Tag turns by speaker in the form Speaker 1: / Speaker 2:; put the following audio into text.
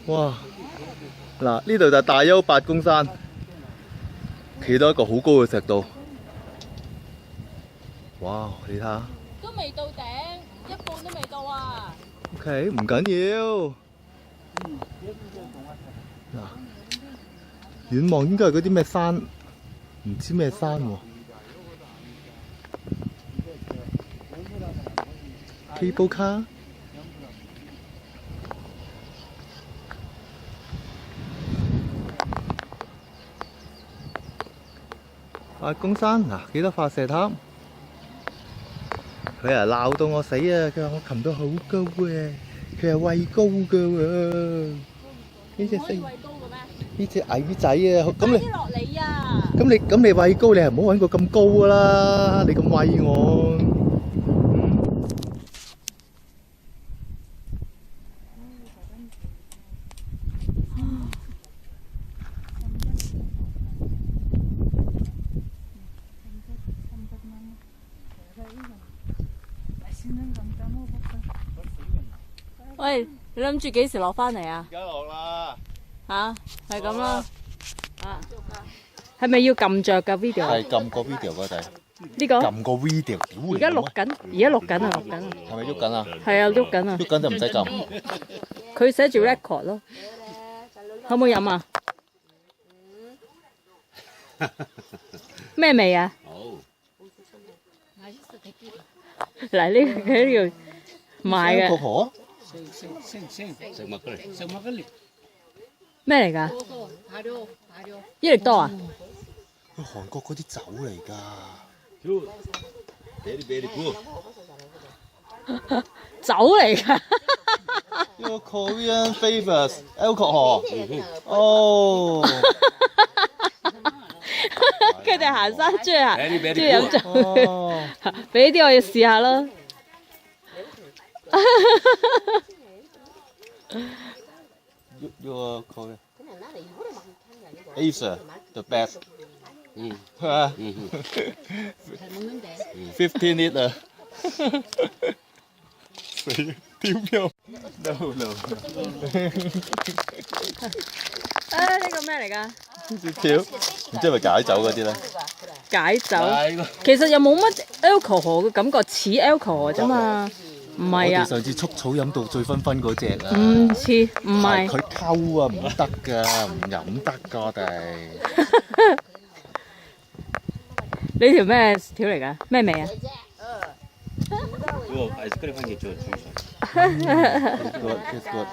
Speaker 1: 哇！嗱，呢度就係大優八公山，企到一個好高嘅石度。哇！你睇下。
Speaker 2: 都未到頂，一半都未到啊。
Speaker 1: OK， 唔緊要。嗱，遠望應該係嗰啲咩山，唔知咩山喎。Cable car。八公山嗱，幾多發射塔？佢啊鬧到我死啊！佢話我擒到好高嘅，佢係畏高嘅喎。呢隻
Speaker 2: 可以畏高嘅咩？
Speaker 1: 呢隻矮仔啊，咁你
Speaker 2: 落嚟啊！
Speaker 1: 咁你畏高，你係唔好揾個咁高㗎啦！你咁畏我。
Speaker 2: 喂，你諗住幾時落翻嚟啊？
Speaker 1: 而家落啦。
Speaker 2: 吓，係咁啦。啊，係咪要撳着㗎 video？
Speaker 1: 係撳個 video 嗰底。
Speaker 2: 呢個？
Speaker 1: 撳個 video。
Speaker 2: 而家錄緊，而家錄緊啊，錄緊啊。
Speaker 1: 係咪喐緊啊？
Speaker 2: 係啊，喐緊啊。
Speaker 1: 喐緊就唔使撳。
Speaker 2: 佢寫住 record 咯。可唔可以飲啊？咩味啊？嗱，呢個喺呢度賣嘅。
Speaker 1: 河？
Speaker 2: 咩嚟㗎？益力多啊？
Speaker 1: 韓國嗰啲酒嚟㗎。
Speaker 2: 酒嚟㗎。
Speaker 1: Your Korean favors alcohol。哦。
Speaker 2: 佢哋行山中意飲酒。俾啲我要試下啦。
Speaker 1: Your Korean Asia the best。係嘛？15 liter。死點樣 ？No no。
Speaker 2: 啊！呢個咩嚟㗎？
Speaker 1: 雪條，唔知係咪解酒嗰啲咧？
Speaker 2: 解酒，其實又冇乜 alcohol 嘅感覺，似 alcohol 啫嘛，唔係啊。
Speaker 1: 我哋上次速草飲到醉醺醺嗰隻啊。
Speaker 2: 唔似，唔係。
Speaker 1: 佢溝啊，唔得㗎，唔飲得㗎，我哋。
Speaker 3: 呢條咩條嚟㗎？咩味啊？
Speaker 4: 그거 아이스크림 한 개 줘 주셔.
Speaker 1: Good, good.